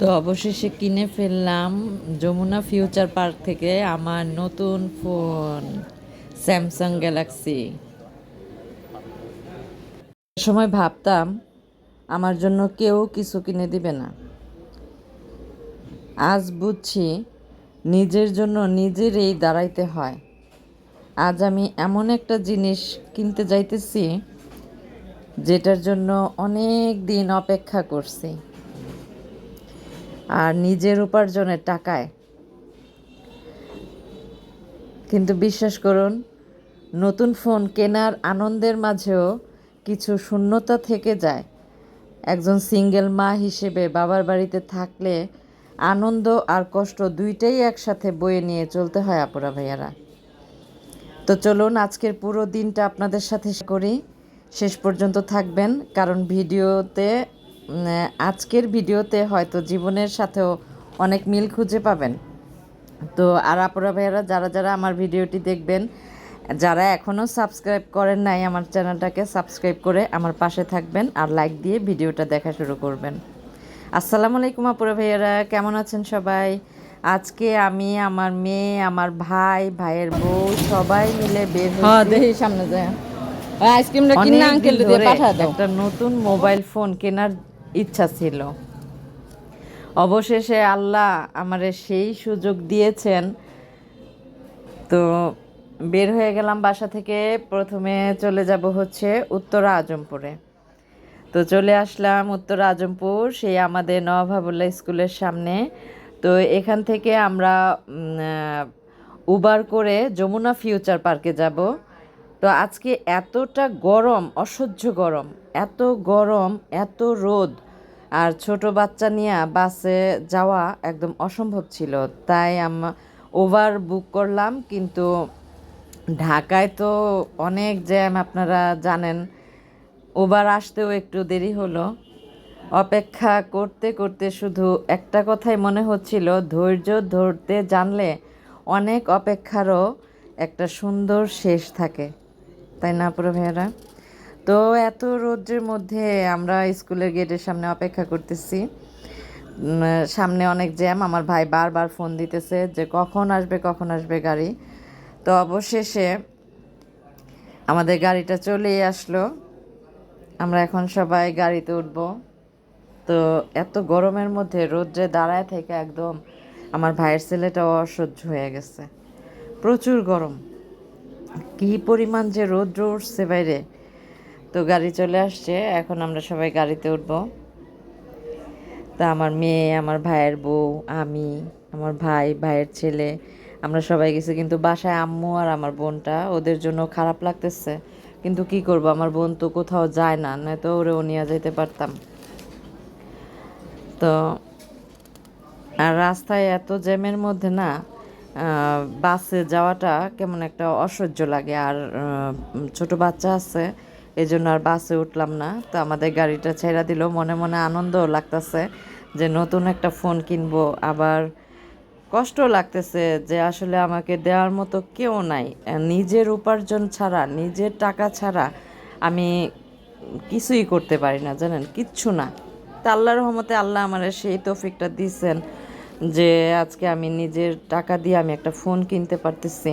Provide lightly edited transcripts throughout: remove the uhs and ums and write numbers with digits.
তো অবশেষে কিনে ফেললাম যমুনা ফিউচার পার্ক থেকে আমার নতুন ফোন স্যামসাং গ্যালাক্সি। সময় ভাবতাম আমার জন্য কেউ কিছু কিনে দিবে না, আজ বুঝছি নিজের জন্য নিজেরই দাঁড়াইতে হয়। আজ আমি এমন একটা জিনিস কিনতে যাইতেছি যেটার জন্য অনেক দিন অপেক্ষা করছি, আর নিজের উপার্জনের টাকায়। কিন্তু বিশ্বাস করুন, নতুন ফোন কেনার আনন্দের মাঝেও কিছু শূন্যতা থেকে যায়। একজন সিঙ্গেল মা হিসেবে বাবার বাড়িতে থাকলে আনন্দ আর কষ্ট দুইটাই একসাথে বয়ে নিয়ে চলতে হয় আপুরা ভাইয়ারা। তো চলুন আজকের পুরো দিনটা আপনাদের সাথে করি, শেষ পর্যন্ত থাকবেন, কারণ আজকের ভিডিওতে হয়তো জীবনের সাথেও অনেক মিল খুঁজে পাবেন। তো আর আপুরা ভাইয়ারা যারা যারা আমার ভিডিওটি দেখবেন, যারা এখনও সাবস্ক্রাইব করেন নাই আমার চ্যানেলটাকে সাবস্ক্রাইব করে আমার পাশে থাকবেন আর লাইক দিয়ে ভিডিওটা দেখা শুরু করবেন। আসসালামু আলাইকুম আপুরা ভাইয়ারা, কেমন আছেন সবাই? আজকে আমি, আমার মেয়ে, আমার ভাই, ভাইয়ের বউ সবাই মিলে বের হয়েছি সামনে যায় আইসক্রিমটা কিনে আঙ্কেল দিয়ে পাঠা দাও। একটা নতুন মোবাইল ফোন কেনার ইচ্ছা ছিল। অবশেষে আল্লাহ আমারে সেই সুযোগ দিয়েছেন। তো বের হয়ে গেলাম বাসা থেকে। প্রথমে চলে যাব হচ্ছে উত্তরা আজমপুরে। তো চলে আসলাম উত্তরা আজমপুর, সেই আমাদের নবাবুল্লাহ স্কুলের সামনে। তো এখান থেকে আমরা উবার করে যমুনা ফিউচার পার্কে যাব। তো আজকে এতটা গরম, অসহ্য গরম, এত গরম, এত রোদ, আর ছোট বাচ্চা নিয়ে বাসে যাওয়া একদম অসম্ভব ছিল। তাই ওভার বুক করলাম, কিন্তু ঢাকায় তো অনেক জ্যাম, আপনারা জানেন। ওভার আসতেও একটু দেরি হলো। অপেক্ষা করতে করতে শুধু একটা কথাই মনে হচ্ছিল, ধৈর্য ধরতে জানলে অনেক অপেক্ষারও একটা সুন্দর শেষ থাকে, তাই না পুরো ভাইয়ারা? তো এত রৌদ্রের মধ্যে আমরা স্কুলের গেটের সামনে অপেক্ষা করতেছি। সামনে অনেক জ্যাম, আমার ভাই বারবার ফোন দিতেছে যে কখন আসবে কখন আসবে গাড়ি। তো অবশেষে আমাদের গাড়িটা চলেই আসলো। আমরা এখন সবাই গাড়িতে উঠব। তো এত গরমের মধ্যে রোদ্রে দাঁড়ায় থেকে একদম আমার ভাইয়ের ছেলেটাও অসহ্য হয়ে গেছে। প্রচুর গরম, কী পরিমাণ যে রৌদ্র উঠছে বাইরে। তো গাড়ি চলে আসছে, এখন আমরা সবাই গাড়িতে উঠব। তা আমার মেয়ে, আমার ভাইয়ের বউ, আমি, আমার ভাই, ভাইয়ের ছেলে, আমরা সবাই গেছি। কিন্তু বাসায় আম্মু আর আমার বোনটা, ওদের জন্য খারাপ লাগতেছে। কিন্তু কি করব, আমার বোন তো কোথাও যায় না, নয়তো ওরেও নিয়ে যেতে পারতাম। তো আর রাস্তায় এত জ্যামের মধ্যে না বাসে যাওয়াটা কেমন একটা অসহ্য লাগে। আর ছোট বাচ্চা আছে, এই জন্য আর বাসে উঠলাম না। তো আমাদের গাড়িটা ছেড়ে দিল, মনে মনে আনন্দও লাগতেছে যে নতুন একটা ফোন কিনবো। আবার কষ্টও লাগতেছে যে আসলে আমাকে দেওয়ার মতো কেউ নাই। নিজের উপার্জন ছাড়া, নিজের টাকা ছাড়া আমি কিছুই করতে পারি না, জানেন, কিচ্ছু না। তা আল্লাহর রহমতে আল্লাহ আমার সেই তৌফিকটা দিয়েছেন যে আজকে আমি নিজের টাকা দিয়ে আমি একটা ফোন কিনতে পারতেছি।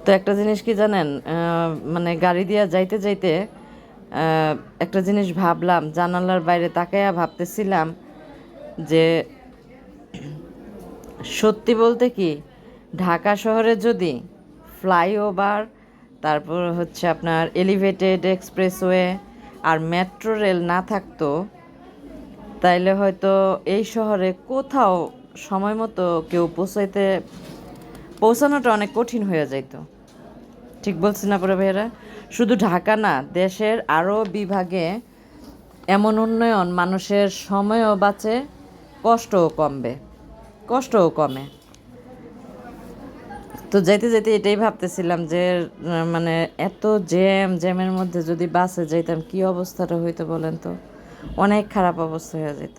তো একটা জিনিস কি জানেন, মানে গাড়ি দিয়া যাইতে যাইতে একটা জিনিস ভাবলাম, জানালার বাইরে তাকাইয়া ভাবতেছিলাম যে সত্যি বলতে কি, ঢাকা শহরে যদি ফ্লাইওভার, তারপর হচ্ছে আপনার এলিভেটেড এক্সপ্রেসওয়ে আর মেট্রো রেল না থাকতো, তাইলে হয়তো এই শহরে কোথাও সময় মতো কেউ পৌঁছানোটা অনেক কঠিন হয়ে যাইতো। ঠিক বলছি না পুরো ভাইয়েরা? শুধু ঢাকা না, দেশের আরও বিভাগে এমন উন্নয়ন, মানুষের সময়ও বাঁচে, কষ্টও কমে। তো যাইতে যাইতে এটাই ভাবতেছিলাম যে মানে এত জ্যামের মধ্যে যদি বাসে যাইতাম কি অবস্থাটা হইতো বলেন তো? অনেক খারাপ অবস্থা হয়ে যেত।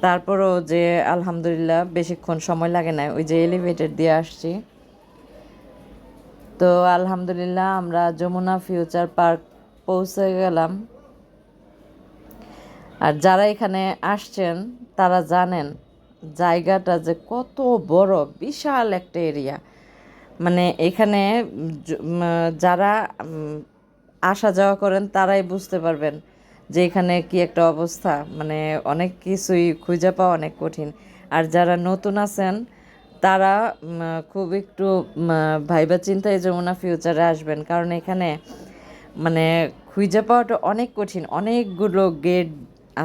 তারপরও যে আলহামদুলিল্লাহ বেশিক্ষণ সময় লাগে না, ওই যে এলিভেটেড দিয়ে আসছি। তো আলহামদুলিল্লাহ আমরা যমুনা ফিউচার পার্ক পৌঁছে গেলাম। আর যারা এখানে আসছেন তারা জানেন জায়গাটা যে কত বড়, বিশাল একটা এরিয়া। মানে এখানে যারা আসা যাওয়া করেন তারাই বুঝতে পারবেন যে এখানে কি একটা অবস্থা। মানে অনেক কিছুই খুঁজে পাওয়া অনেক কঠিন। আর যারা নতুন আছেন তারা খুব একটু ভাইবা চিন্তায় যমুনা ফিউচারে আসবেন, কারণ এখানে মানে খুঁজে পাওয়াটা অনেক কঠিন। অনেকগুলো গেট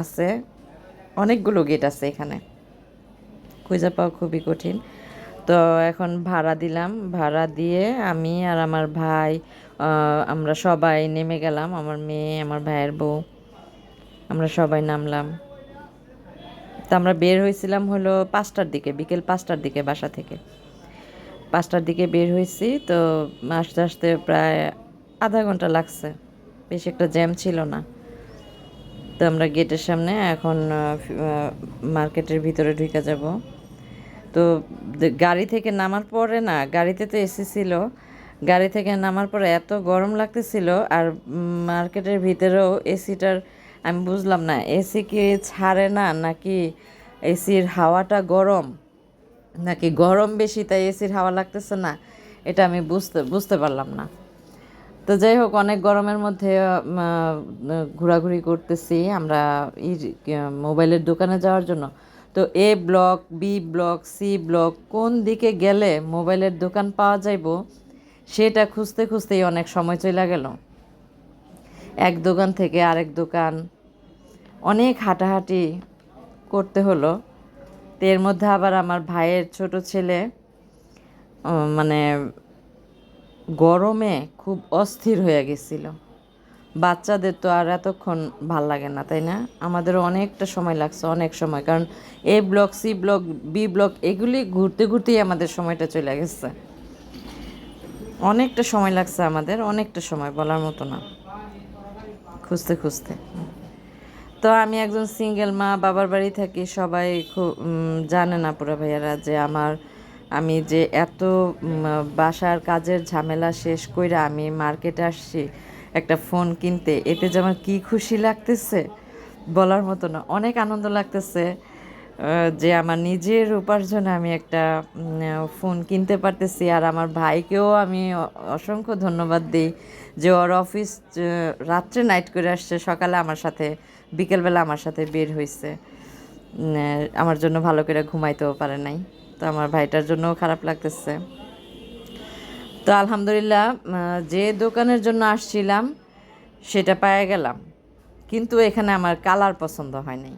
আছে, অনেকগুলো গেট আছে এখানে, খুঁজে পাওয়া খুবই কঠিন। তো এখন ভাড়া দিলাম, ভাড়া দিয়ে আমি আর আমার ভাই আমরা সবাই নেমে গেলাম, আমার মেয়ে, আমার ভাইয়ের বউ, আমরা সবাই নামলাম। তো আমরা বের হয়েছিলাম হলো 5টার দিকে, বিকেল 5টার দিকে বাসা থেকে। 5টার দিকে বের হয়েছি, তো আস্তে আস্তে প্রায় আধা ঘন্টা লাগছে, বেশি একটা জ্যাম ছিল না। তো আমরা গেটের সামনে এখন মার্কেটের ভিতরে ঢুকে যাব। তো গাড়ি থেকে নামার পরে না, গাড়িতে তো এসি ছিল, গাড়ি থেকে নামার পরে এত গরম লাগতেছিল। আর মার্কেটের ভিতরেও এসিটার আমি বুঝলাম না, এসি কি ছাড়ে না নাকি এসির হাওয়াটা গরম, নাকি গরম বেশি তাই এসির হাওয়া লাগতেছে না, এটা আমি বুঝতে পারলাম না। তো যাই হোক, অনেক গরমের মধ্যে ঘোরাঘুরি করতেছি আমরা মোবাইলের দোকানে যাওয়ার জন্য। তো A block, B block, C block, কোন দিকে গেলে মোবাইলের দোকান পাওয়া যাইব সেটা খুঁজতে খুঁজতেই অনেক সময় চলে গেল। এক দোকান থেকে আরেক দোকান, অনেক হাঁটাহাঁটি করতে হলো। তো এর মধ্যে আবার আমার ভাইয়ের ছোট ছেলে মানে গরমে খুব অস্থির হয়ে গেছিল। বাচ্চাদের তো আর এতক্ষণ ভাল লাগে না, তাই না? আমাদেরও অনেকটা সময় লাগছে, অনেক সময়, কারণ A block, C block, B block এগুলি ঘুরতে ঘুরতেই আমাদের সময়টা চলে গেছে। অনেকটা সময় লাগছে আমাদের, অনেকটা সময় বলার মতো না, খুঁজতে খুঁজতে। তো আমি একজন সিঙ্গেল মা, বাবার বাড়ি থাকি, সবাই খুব জানে না পুরা ভাইয়ারা যে আমি যে এত বাসার কাজের ঝামেলা শেষ কইরা আমি মার্কেটে আসছি একটা ফোন কিনতে, এতে যে আমার কী খুশি লাগতেছে বলার মতো না। অনেক আনন্দ লাগতেছে যে আমার নিজের উপার্জনে আমি একটা ফোন কিনতে পারতেছি। আর আমার ভাইকেও আমি অসংখ্য ধন্যবাদ দিই যে ওর অফিস রাত্রে নাইট করে আসছে, সকালে আমার সাথে, বিকেলবেলা আমার সাথে বের হয়েছে। আমার জন্য ভালো করে ঘুমাইতেও পারে নাই, তো আমার ভাইটার জন্যও খারাপ লাগতেছে। তো আলহামদুলিল্লাহ, যে দোকানের জন্য আসছিলাম সেটা পেয়ে গেলাম, কিন্তু এখানে আমার কালার পছন্দ হয় নাই,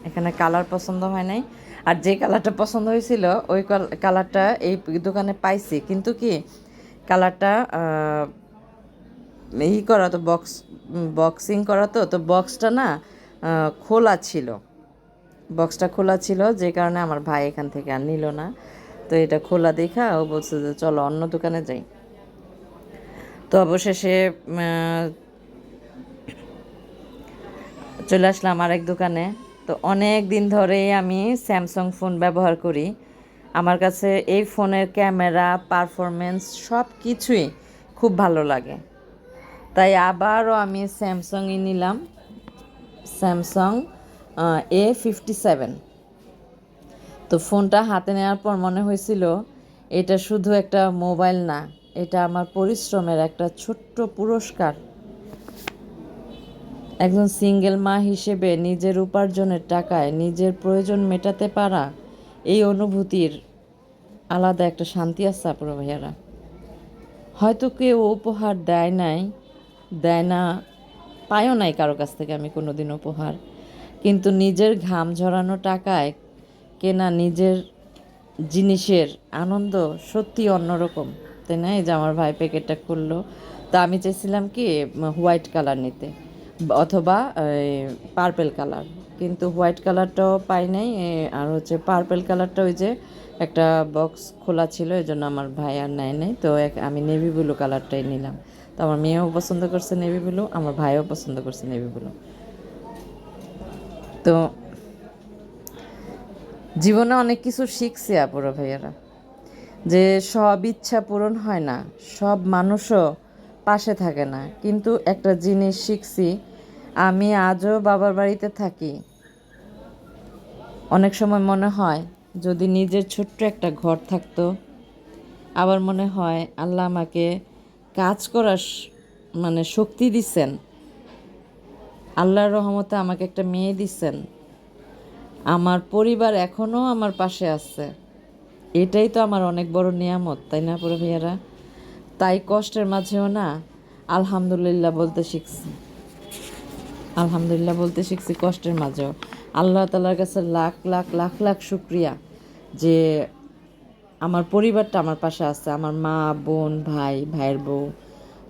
এখানে কালার পছন্দ হয় নাই। আর যে কালারটা পছন্দ হয়েছিল ওই কালারটা এই দোকানে পাইছি, কিন্তু কি কালারটা করা তো বক্সিং করা, তো বক্সটা না খোলা ছিল, বক্সটা খোলা ছিল, যে কারণে আমার ভাই এখান থেকে আর নিল না। তো এটা খোলা দেখা ও বলছে যে চলো অন্য দোকানে যাই। তো অবশেষে চলে আসলাম আরেক দোকানে। তো অনেক দিন ধরেই আমি স্যামসাং ফোন ব্যবহার করি, আমার কাছে এই ফোনের ক্যামেরা, পারফরমেন্স সব কিছুই খুব ভালো লাগে, তাই আবারও আমি স্যামসাংই নিলাম, স্যামসাং A57। তো ফোনটা হাতে নেওয়ার পর মনে হয়েছিল এটা শুধু একটা মোবাইল না, এটা আমার পরিশ্রমের একটা ছোট্ট পুরস্কার। একজন সিঙ্গেল মা হিসেবে নিজের উপার্জনের টাকায় নিজের প্রয়োজন মেটাতে পারা, এই অনুভূতির আলাদা একটা শান্তি আছে আপুরা ভাইয়ারা। হয়তো কেউ উপহার দেয় না, পায়ও নাই কারো কাছ থেকে আমি কোনো দিন উপহার, কিন্তু নিজের ঘাম ঝরানো টাকায় কেনা নিজের জিনিসের আনন্দ সত্যি অন্যরকম, তাই না? এই যে আমার ভাই প্যাকেটটা খুললো, তো আমি চাইছিলাম কি হোয়াইট কালার নিতে অথবা পার্পেল কালার, কিন্তু হোয়াইট কালারটাও পাই নাই। আর হচ্ছে পার্পেল কালারটা ওই যে একটা বক্স খোলা ছিল, এই জন্য আমার ভাই আর নেয় নাই। তো আমি নেভি ব্লু কালারটাই নিলাম। তো আমার মেয়েও পছন্দ করছে নেভি ব্লু, আমার ভাইও পছন্দ করছে নেভি ব্লু। তো জীবনে অনেক কিছু শিখছি আপুরা ভাইয়ারা, যে সব ইচ্ছা পূরণ হয় না, সব মানুষও পাশে থাকে না, কিন্তু একটা জিনিস শিখছি, আমি আজও বাবার বাড়িতে থাকি। অনেক সময় মনে হয় যদি নিজের ছোট্ট একটা ঘর থাকতো। আবার মনে হয় আল্লাহ আমাকে কাজ করার মানে শক্তি দিছেন। আল্লাহর রহমতে আমাকে একটা মেয়ে দিছেন। আমার পরিবার এখনও আমার পাশে আছে। এটাই তো আমার অনেক বড় নিয়ামত, তাই না পুরো ভাইয়ারা? তাই কষ্টের মাঝেও না আলহামদুলিল্লাহ বলতে শিখছি। আলহামদুলিল্লাহ বলতে শিখছি কষ্টের মাঝেও। আল্লাহ তাআলার কাছে লাখ লাখ লাখ লাখ শুক্রিয়া যে আমার পরিবারটা আমার পাশে আছে। আমার মা, বোন, ভাই, ভাইয়ের বউ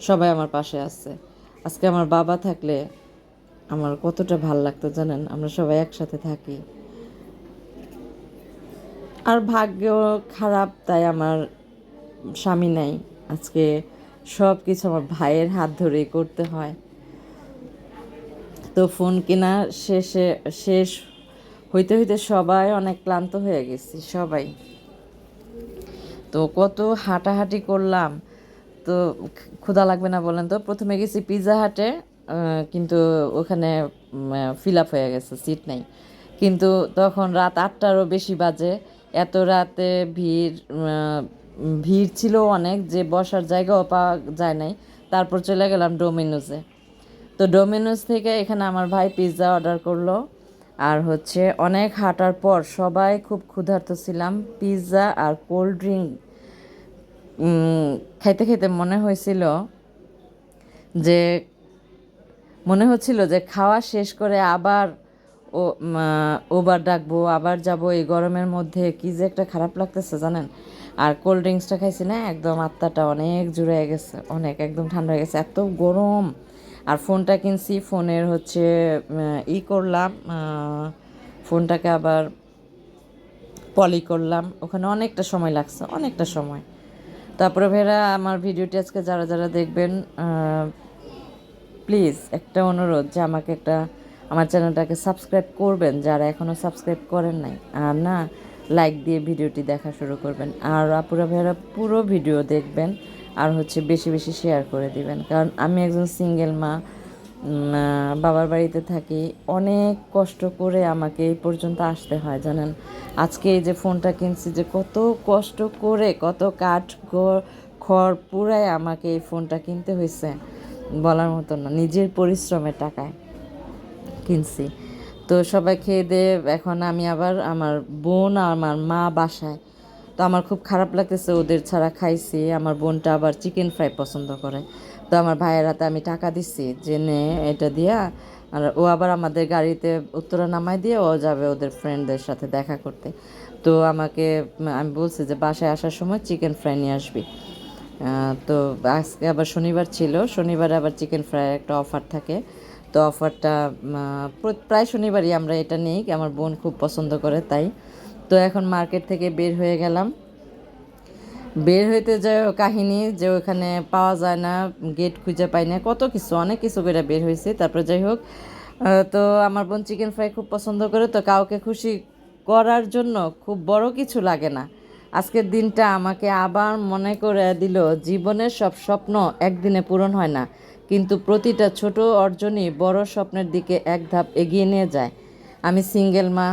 সবাই আমার পাশে আছে। আজকে আমার বাবা থাকলে আমার কতটা ভাল লাগতো জানেন? আমরা সবাই একসাথে থাকি। আর ভাগ্য খারাপ, তাই আমার স্বামী নাই। আজকে সব কিছু আমার ভাইয়ের হাত ধরেই করতে হয়। তো ফোন কেনা শেষ হইতে হইতে সবাই অনেক ক্লান্ত হয়ে গেছি, সবাই। তো কত হাঁটাহাঁটি করলাম, তো ক্ষুধা লাগবে না বলেন তো? প্রথমে গেছি পিৎজা হাটে, কিন্তু ওখানে ফিল আপ হয়ে গেছে, সিট নেই। কিন্তু তখন রাত 8টারও বেশি বাজে। এত রাতে ভিড় ছিল অনেক, যে বসার জায়গাও পাওয়া যায় নাই। তারপর চলে গেলাম ডোমিনোজে। তো ডোমিনোজ থেকে এখানে আমার ভাই পিৎজা অর্ডার করলো। আর হচ্ছে অনেক হাঁটার পর সবাই খুব ক্ষুধার্ত ছিলাম। পিৎজা আর কোল্ড ড্রিঙ্ক খাইতে খাইতে যে মনে হচ্ছিল যে খাওয়া শেষ করে আবার ওবার ডাকবো, আবার যাব। এই গরমের মধ্যে কি যে একটা খারাপ লাগতেছে জানেন। আর কোল্ড ড্রিঙ্কসটা খাইছি না, একদম আত্মাটা অনেক জুড়ে গেছে, অনেক একদম ঠান্ডা হয়ে গেছে, এত গরম। আর ফোনটা কিনছি, ফোনের হচ্ছে করলাম, ফোনটাকে আবার পলি করলাম। ওখানে অনেকটা সময় লাগছে, অনেকটা সময়। তারপরে ভাইরা, আমার ভিডিওটি আজকে যারা যারা দেখবেন, প্লিজ একটা অনুরোধ যে আমার চ্যানেলটাকে সাবস্ক্রাইব করবেন যারা এখনও সাবস্ক্রাইব করেন নাই। আর না, লাইক দিয়ে ভিডিওটি দেখা শুরু করবেন। আর আপুরা ভাইরা পুরো ভিডিও দেখবেন, আর হচ্ছে বেশি বেশি শেয়ার করে দিবেন। কারণ আমি একজন সিঙ্গেল মা, বাবার বাড়িতে থাকি। অনেক কষ্ট করে আমাকে এই পর্যন্ত আসতে হয় জানেন। আজকে এই যে ফোনটা কিনছি, যে কত কষ্ট করে, কত কাঠ খড় পুরায় আমাকে এই ফোনটা কিনতে হয়েছে, বলার মতো না। নিজের পরিশ্রমের টাকায় কিনছি। তো সবাই খেয়ে দিয়ে এখন আমি আবার, আমার বোন আর আমার মা বাসায়। তো আমার খুব খারাপ লাগতেছে, ওদের ছাড়া খাইছি। আমার বোনটা আবার চিকেন ফ্রাই পছন্দ করে। তো আমার ভাইয়ের হাতে আমি টাকা দিচ্ছি যে নে এটা দিয়া, আর ও আবার আমাদের গাড়িতে উত্তরা নামাই দিয়ে ও যাবে ওদের ফ্রেন্ডদের সাথে দেখা করতে। তো আমি বলছি যে বাসায় আসার সময় চিকেন ফ্রাই নিয়ে আসবি। তো আজকে আবার শনিবার ছিল, শনিবারে আবার চিকেন ফ্রাইয়ের একটা অফার থাকে। তো অফারটা প্রায় শনিবারই আমরা এটা নিই, আমার বোন খুব পছন্দ করে তাই। তো এখন মার্কেট থেকে বের হয়ে গেলাম। বের হইতে যায় কাহিনী যে ওখানে পাওয়া যায় না, গেট খুঁজে পাই না, কত কিছু, অনেক কিছু করে বের হয়েছে। তারপরে যাই হোক, তো আমার বোন চিকেন ফ্রাই খুব পছন্দ করে। তো কাউকে খুশি করার জন্য খুব বড় কিছু লাগে না। আজকের দিনটা আমাকে আবার মনে করে দিল, জীবনের সব স্বপ্ন একদিনে পূরণ হয় না, কিন্তু প্রতিটা ছোট অর্জনই বড় স্বপ্নের দিকে এক ধাপ এগিয়ে নিয়ে যায়। আমি সিঙ্গেল মা।